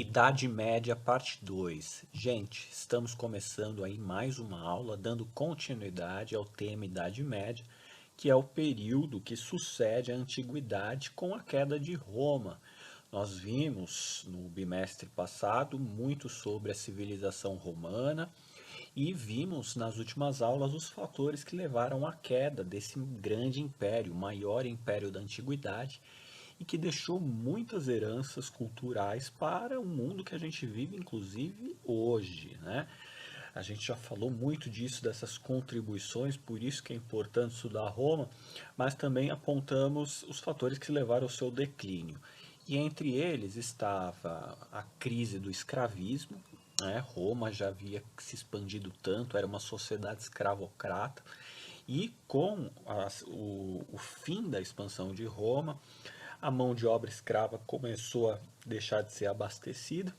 Idade Média, parte 2. Gente, estamos começando aí mais uma aula, dando continuidade ao tema Idade Média, que é o período que sucede à Antiguidade com a queda de Roma. Nós vimos no bimestre passado muito sobre a civilização romana e vimos nas últimas aulas os fatores que levaram à queda desse grande império, o maior império da Antiguidade, e que deixou muitas heranças culturais para o mundo que a gente vive, inclusive hoje, né? A gente já falou muito disso, dessas contribuições, por isso que é importante estudar Roma, mas também apontamos os fatores que levaram ao seu declínio. E entre eles estava a crise do escravismo, né? Roma já havia se expandido tanto, era uma sociedade escravocrata, e com o fim da expansão de Roma, a mão de obra escrava começou a deixar de ser abastecida.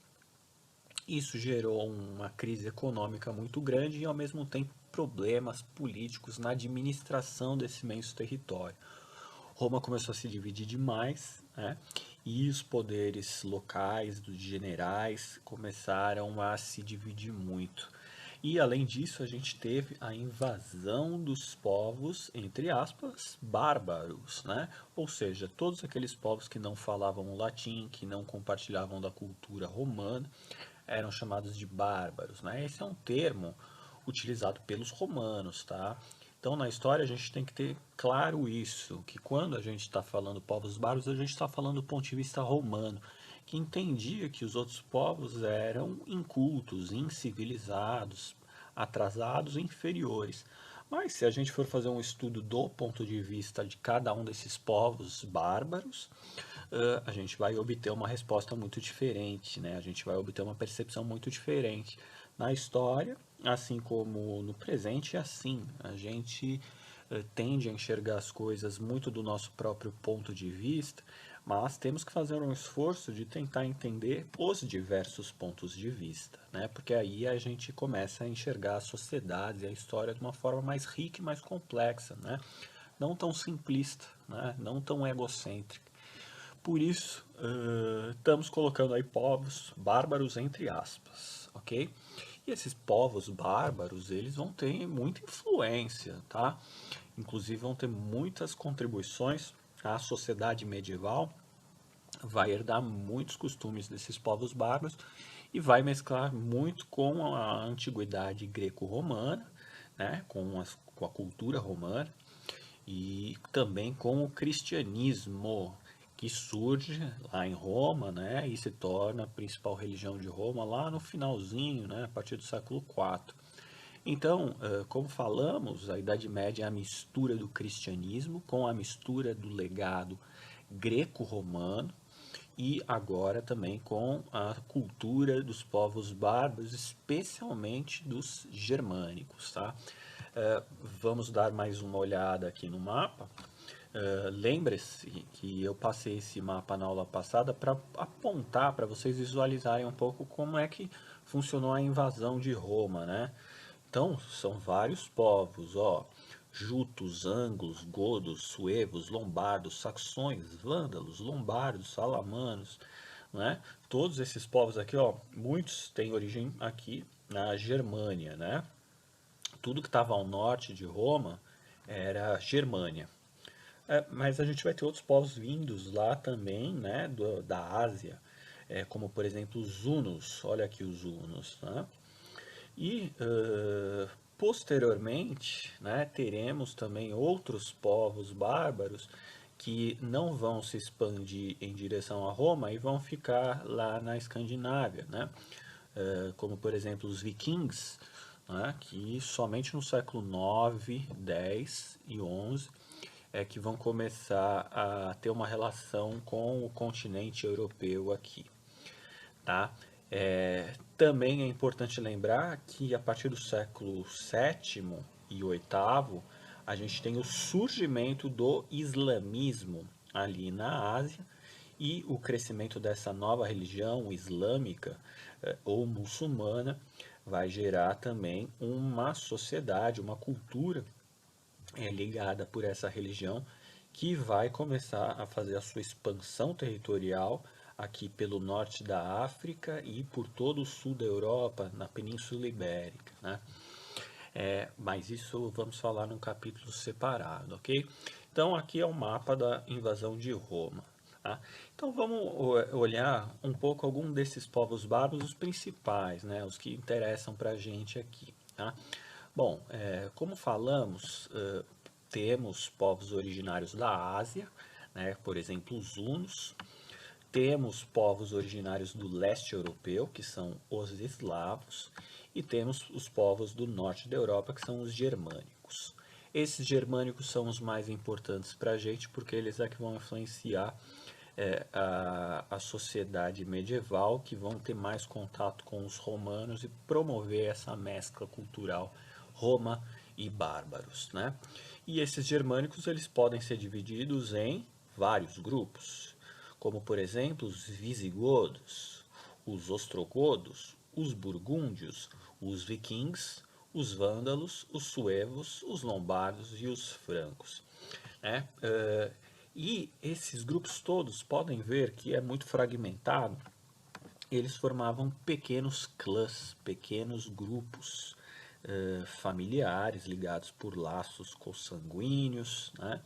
Isso gerou uma crise econômica muito grande e, ao mesmo tempo, problemas políticos na administração desse imenso território. Roma começou a se dividir demais, né? E os poderes locais, dos generais, começaram a se dividir muito. E além disso, a gente teve a invasão dos povos, entre aspas, bárbaros, né? Ou seja, todos aqueles povos que não falavam o latim, que não compartilhavam da cultura romana, eram chamados de bárbaros, né? Esse é um termo utilizado pelos romanos, tá? Então, na história, a gente tem que ter claro isso, que quando a gente está falando povos bárbaros, a gente está falando do ponto de vista romano, que entendia que os outros povos eram incultos, incivilizados, atrasados, inferiores. Mas se a gente for fazer um estudo do ponto de vista de cada um desses povos bárbaros, a gente vai obter uma resposta muito diferente, né? A gente vai obter uma percepção muito diferente na história, assim como no presente, é assim. A gente tende a enxergar as coisas muito do nosso próprio ponto de vista, mas temos que fazer um esforço de tentar entender os diversos pontos de vista, né? Porque aí a gente começa a enxergar a sociedade e a história de uma forma mais rica e mais complexa, né? Não tão simplista, né? Não tão egocêntrica. Por isso, estamos colocando aí povos bárbaros entre aspas, ok? E esses povos bárbaros, eles vão ter muita influência, tá? Inclusive vão ter muitas contribuições à sociedade medieval, vai herdar muitos costumes desses povos bárbaros e vai mesclar muito com a antiguidade greco-romana, né? Com a cultura romana e também com o cristianismo, que surge lá em Roma, né, e se torna a principal religião de Roma lá no finalzinho, né, a partir do século IV. Então, como falamos, a Idade Média é a mistura do cristianismo com a mistura do legado greco-romano e agora também com a cultura dos povos bárbaros, especialmente dos germânicos, tá? Vamos dar mais uma olhada aqui no mapa. Lembre-se que eu passei esse mapa na aula passada para apontar, para vocês visualizarem um pouco como é que funcionou a invasão de Roma, né? Então, são vários povos, ó, jutos, anglos, godos, suevos, lombardos, saxões, vândalos, lombardos, salamanos, né? Todos esses povos aqui, ó, muitos têm origem aqui na Germânia, né? Tudo que estava ao norte de Roma era Germânia. Mas a gente vai ter outros povos vindos lá também, né, da Ásia, como por exemplo os Hunos, olha aqui os Hunos, né? E posteriormente, né, teremos também outros povos bárbaros que não vão se expandir em direção a Roma e vão ficar lá na Escandinávia, né? Como por exemplo os vikings, né, que somente no século 9, 10 e 11 é que vão começar a ter uma relação com o continente europeu aqui, tá? Também é importante lembrar que a partir do século sétimo e oitavo a gente tem o surgimento do islamismo ali na Ásia e o crescimento dessa nova religião islâmica ou muçulmana vai gerar também uma sociedade, uma cultura ligada por essa religião que vai começar a fazer a sua expansão territorial aqui pelo norte da África e por todo o sul da Europa, na Península Ibérica, né? Mas isso vamos falar num capítulo separado, ok? Então aqui é o mapa da invasão de Roma. Tá? Então vamos olhar um pouco algum desses povos bárbaros, os principais, né? Os que interessam para a gente aqui. Tá? Bom, como falamos, temos povos originários da Ásia, né? Por exemplo, os hunos. Temos povos originários do leste europeu, que são os eslavos, e temos os povos do norte da Europa, que são os germânicos. Esses germânicos são os mais importantes para a gente, porque eles é que vão influenciar a sociedade medieval, que vão ter mais contato com os romanos e promover essa mescla cultural Roma e bárbaros, né? E esses germânicos eles podem ser divididos em vários grupos, como por exemplo os visigodos, os ostrogodos, os burgúndios, os vikings, os vândalos, os suevos, os lombardos e os francos, né? E esses grupos todos podem ver que é muito fragmentado. Eles formavam pequenos clãs, pequenos grupos familiares ligados por laços consanguíneos, né?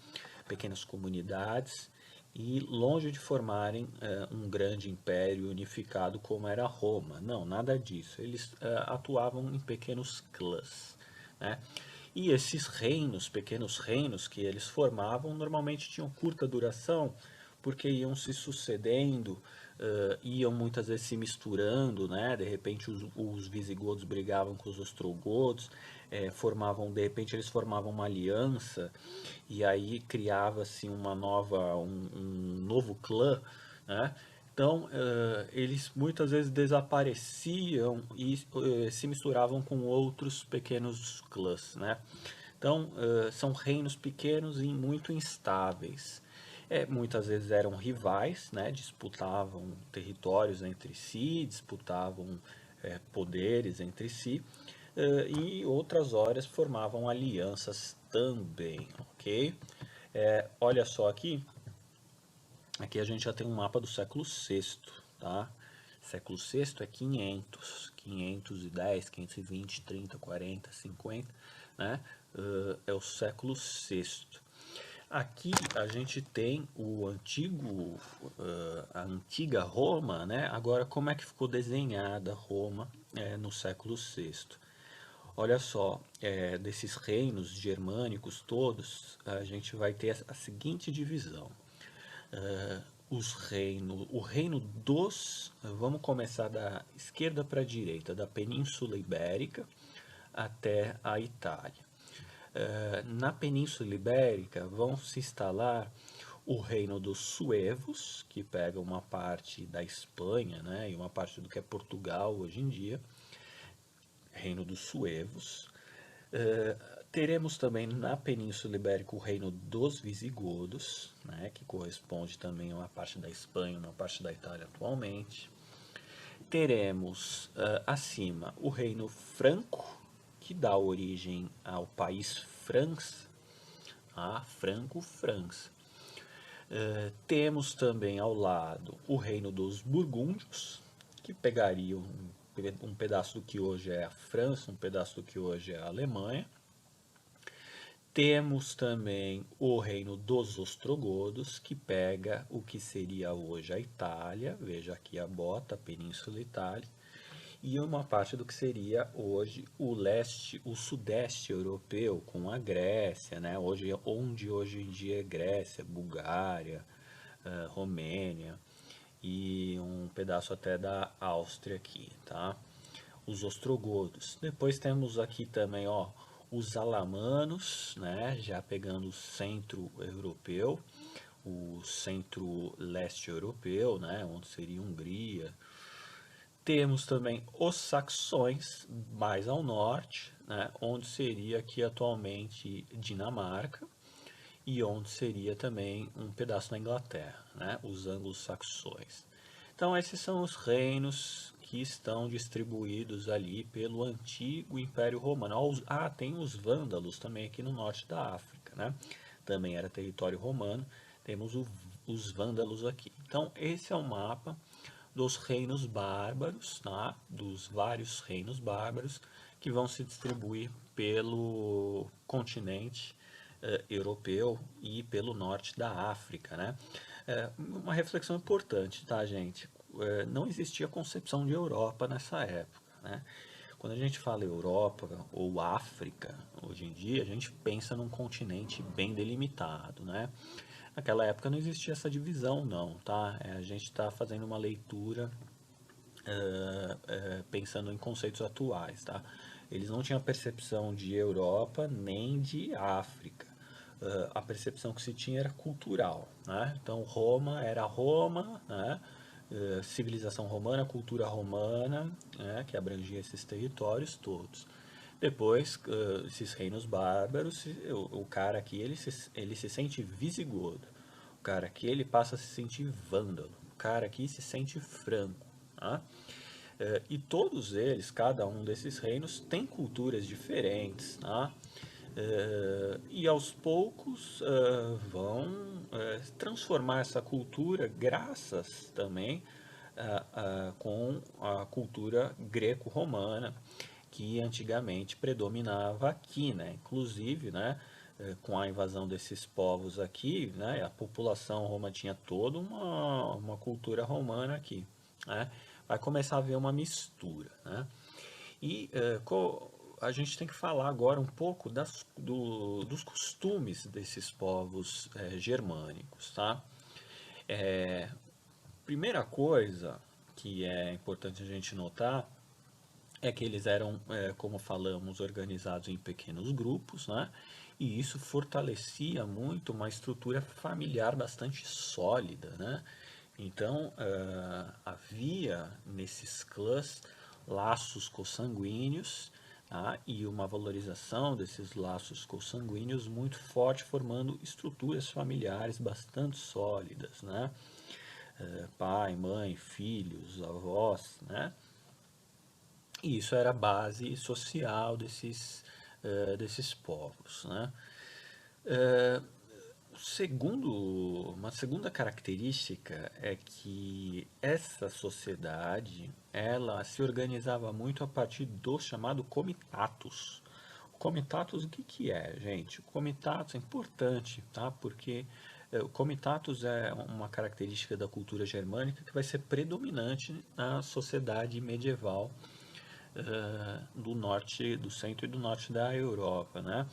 Pequenas comunidades, e longe de formarem um grande império unificado como era Roma. Não, nada disso. Eles atuavam em pequenos clãs, né? E esses reinos, pequenos reinos que eles formavam, normalmente tinham curta duração, porque iam se sucedendo, iam muitas vezes se misturando, né? De repente os visigodos brigavam com os ostrogodos, de repente eles formavam uma aliança, e aí criava-se um novo clã, né? Então, eles muitas vezes desapareciam e se misturavam com outros pequenos clãs, né? Então, são reinos pequenos e muito instáveis. Muitas vezes eram rivais, né? Disputavam territórios entre si, disputavam poderes entre si, e outras horas formavam alianças também, ok? Olha só aqui a gente já tem um mapa do século VI, tá? Século VI é 510, 520, 30, 40, 50, né? É o século VI. Aqui a gente tem a antiga Roma, né? Agora como é que ficou desenhada Roma no século VI? Olha só, desses reinos germânicos todos, a gente vai ter a seguinte divisão. O reino vamos começar da esquerda para a direita, da Península Ibérica até a Itália. Na Península Ibérica vão se instalar o reino dos suevos, que pega uma parte da Espanha, né, e uma parte do que é Portugal hoje em dia, reino dos suevos. Teremos também na Península Ibérica o reino dos visigodos, né, que corresponde também a uma parte da Espanha, uma parte da Itália atualmente. Teremos acima o reino franco, que dá origem ao país França, a Franco-França. Temos também ao lado o reino dos burgúndios, que pegaria um pedaço do que hoje é a França, um pedaço do que hoje é a Alemanha. Temos também o reino dos ostrogodos, que pega o que seria hoje a Itália, veja aqui a bota, a Península Itália, e uma parte do que seria hoje o sudeste europeu, com a Grécia, né? Onde hoje em dia é Grécia, Bulgária, Romênia e um pedaço até da Áustria aqui, tá? Os ostrogodos. Depois temos aqui também, ó, os alamanos, né? Já pegando o centro europeu, o centro-leste europeu, né? Onde seria Hungria. Temos também os saxões, mais ao norte, né? Onde seria aqui atualmente Dinamarca e onde seria também um pedaço da Inglaterra, né? Os anglo-saxões. Então esses são os reinos que estão distribuídos ali pelo antigo Império Romano. Tem os vândalos também aqui no norte da África, né? Também era território romano. Temos os vândalos aqui. Então, esse é o mapa dos reinos bárbaros, tá? Dos vários reinos bárbaros que vão se distribuir pelo continente europeu e pelo norte da África, né? Uma reflexão importante, tá, gente? Não existia concepção de Europa nessa época, né? Quando a gente fala Europa ou África, hoje em dia, a gente pensa num continente bem delimitado, né? Naquela época não existia essa divisão, não, tá? A gente está fazendo uma leitura pensando em conceitos atuais, tá? Eles não tinham percepção de Europa nem de África. A percepção que se tinha era cultural, né? Então Roma era Roma, né? Civilização romana, cultura romana, né? Que abrangia esses territórios todos. Depois, esses reinos bárbaros, o cara aqui ele se sente visigodo, o cara aqui ele passa a se sentir vândalo, o cara aqui se sente franco, tá? E todos eles, cada um desses reinos, tem culturas diferentes, tá? E aos poucos vão transformar essa cultura, graças também com a cultura greco-romana, que antigamente predominava aqui, né? Inclusive, né, com a invasão desses povos aqui, né, a população roma tinha toda uma cultura romana aqui, né? Vai começar a haver uma mistura, né? E a gente tem que falar agora um pouco dos costumes desses povos germânicos, tá? Primeira coisa que é importante a gente notar é que eles eram, como falamos, organizados em pequenos grupos, né? E isso fortalecia muito uma estrutura familiar bastante sólida, né? Então, havia nesses clãs laços consanguíneos, tá? E uma valorização desses laços consanguíneos muito forte, formando estruturas familiares bastante sólidas, né? Pai, mãe, filhos, avós, né? E isso era a base social desses povos, né? Uma segunda característica é que essa sociedade ela se organizava muito a partir do chamado comitatus. O comitatus, o que que é, gente? O comitatus é importante, tá? Porque o comitatus é uma característica da cultura germânica que vai ser predominante na sociedade medieval do norte, do centro e do norte da Europa, né?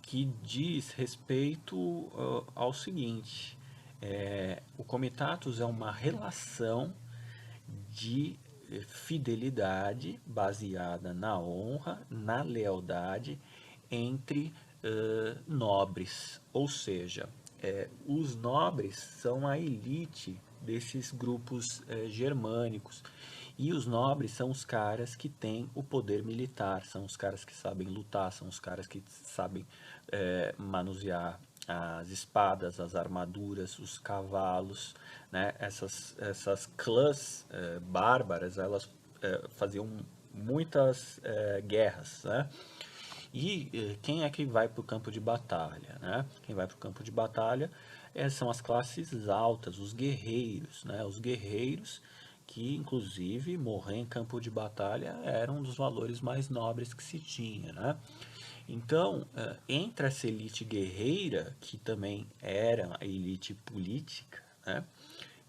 Que diz respeito ao seguinte: o comitatus é uma relação de fidelidade baseada na honra, na lealdade entre nobres, ou seja, os nobres são a elite desses grupos germânicos. E os nobres são os caras que têm o poder militar, são os caras que sabem lutar, são os caras que sabem manusear as espadas, as armaduras, os cavalos, né? Essas clãs bárbaras, elas faziam muitas guerras, né? E quem é que vai para o campo de batalha, né? Quem vai para o campo de batalha são as classes altas, os guerreiros, né? Os guerreiros que, inclusive, morrer em campo de batalha era um dos valores mais nobres que se tinha, né? Então, entre essa elite guerreira, que também era a elite política, né?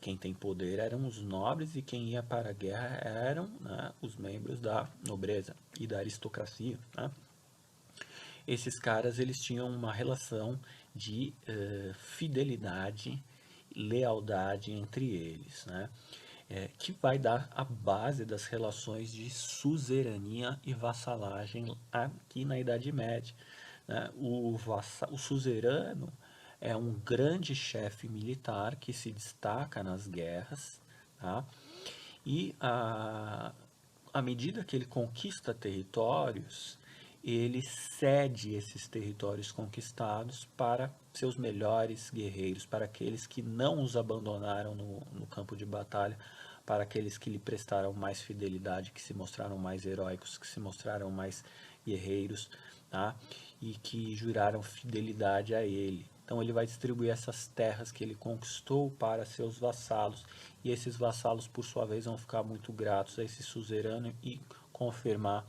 Quem tem poder eram os nobres e quem ia para a guerra eram, né, os membros da nobreza e da aristocracia, né? Esses caras eles tinham uma relação de fidelidade, lealdade entre eles, né? Que vai dar a base das relações de suzerania e vassalagem aqui na Idade Média, né? O suzerano é um grande chefe militar que se destaca nas guerras, tá? E à medida que ele conquista territórios, ele cede esses territórios conquistados para seus melhores guerreiros, para aqueles que não os abandonaram no campo de batalha, para aqueles que lhe prestaram mais fidelidade, que se mostraram mais heróicos, que se mostraram mais guerreiros, tá? E que juraram fidelidade a ele. Então ele vai distribuir essas terras que ele conquistou para seus vassalos, e esses vassalos, por sua vez, vão ficar muito gratos a esse suzerano e confirmar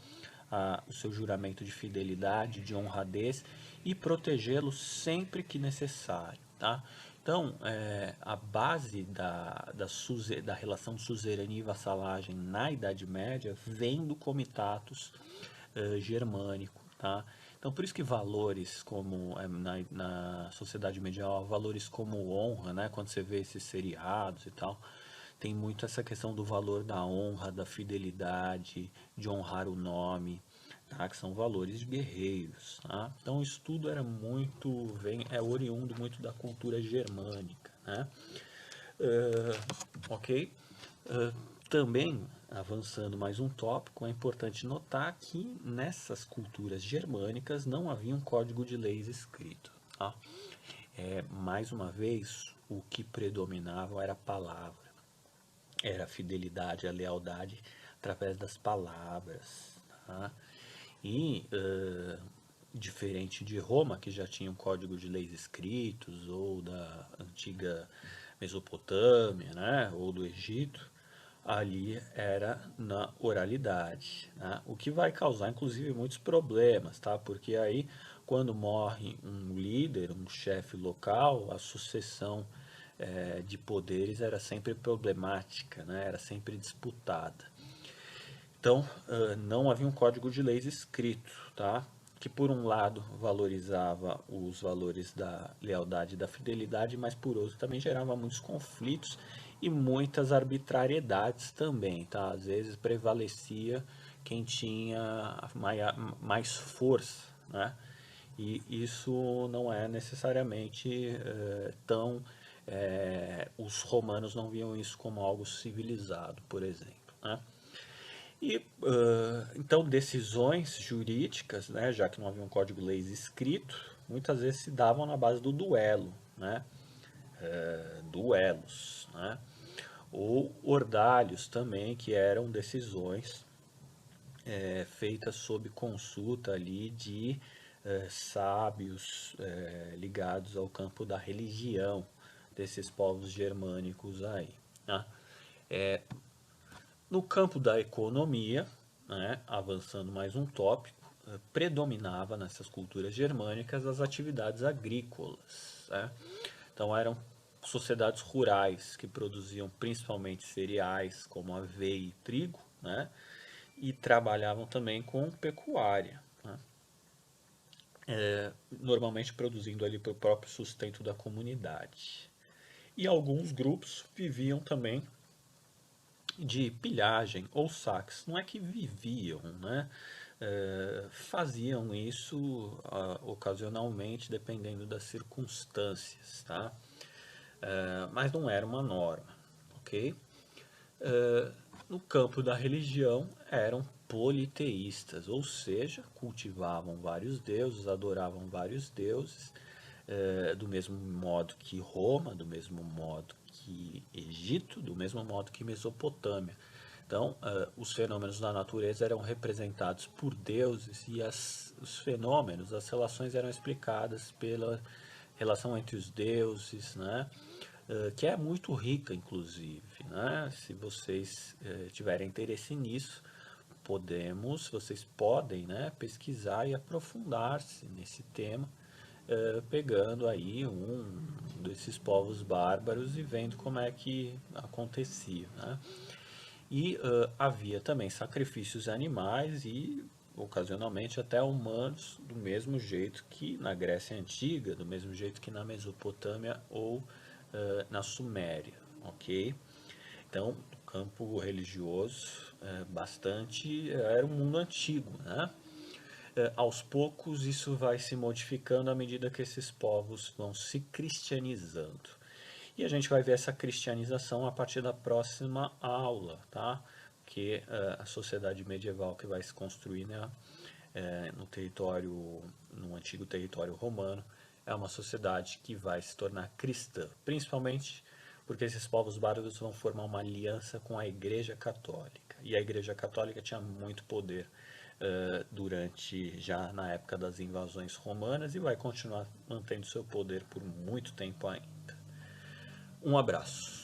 o seu juramento de fidelidade, de honradez, e protegê-lo sempre que necessário, tá? Então, a base da relação de suzerania e vassalagem na Idade Média vem do comitatus germânico, tá? Então, por isso que valores como na sociedade medieval, valores como honra, né? Quando você vê esses seriados e tal, tem muito essa questão do valor da honra, da fidelidade, de honrar o nome, tá? Que são valores guerreiros, tá? Então, o estudo era muito, oriundo muito da cultura germânica, né? Ok? Também, avançando mais um tópico, é importante notar que nessas culturas germânicas não havia um código de leis escrito, tá? Mais uma vez, o que predominava era a palavra, era a fidelidade, a lealdade através das palavras, tá? E, diferente de Roma, que já tinha um código de leis escritos, ou da antiga Mesopotâmia, né, ou do Egito, ali era na oralidade, né? O que vai causar inclusive muitos problemas, tá? Porque aí quando morre um líder, um chefe local, a sucessão de poderes era sempre problemática, né? Era sempre disputada. Então, não havia um código de leis escrito, tá? Que por um lado valorizava os valores da lealdade e da fidelidade, mas por outro também gerava muitos conflitos e muitas arbitrariedades também, tá? Às vezes prevalecia quem tinha mais força, né? E isso não é necessariamente tão... os romanos não viam isso como algo civilizado, por exemplo, né? E, então, decisões jurídicas, né, já que não havia um código de leis escrito, muitas vezes se davam na base do duelo, né, duelos, né, ou ordalhos também, que eram decisões feitas sob consulta ali de sábios ligados ao campo da religião desses povos germânicos aí, né. No campo da economia, né, avançando mais um tópico, predominava nessas culturas germânicas as atividades agrícolas, né? Então eram sociedades rurais que produziam principalmente cereais como aveia e trigo, né? E trabalhavam também com pecuária, né? Normalmente produzindo ali para o próprio sustento da comunidade. E alguns grupos viviam também de pilhagem ou saques. Não é que viviam, né? Faziam isso ocasionalmente, dependendo das circunstâncias, tá? Mas não era uma norma, ok? No campo da religião eram politeístas, ou seja, cultivavam vários deuses, adoravam vários deuses, do mesmo modo que Roma, do mesmo modo que Egito, do mesmo modo que Mesopotâmia. Então, os fenômenos da natureza eram representados por deuses e os fenômenos, as relações eram explicadas pela relação entre os deuses, né? Que é muito rica, inclusive, né? Se vocês tiverem interesse nisso, vocês podem, né, pesquisar e aprofundar-se nesse tema, pegando aí um desses povos bárbaros e vendo como é que acontecia, né? E havia também sacrifícios animais e ocasionalmente até humanos, do mesmo jeito que na Grécia Antiga, do mesmo jeito que na Mesopotâmia ou na Suméria, ok? Então, no campo religioso, bastante era um mundo antigo, né? Aos poucos isso vai se modificando à medida que esses povos vão se cristianizando. E a gente vai ver essa cristianização a partir da próxima aula, tá? Que a sociedade medieval que vai se construir, né, no antigo território romano, é uma sociedade que vai se tornar cristã, principalmente porque esses povos bárbaros vão formar uma aliança com a Igreja Católica. E a Igreja Católica tinha muito poder durante já na época das invasões romanas e vai continuar mantendo seu poder por muito tempo ainda. Um abraço.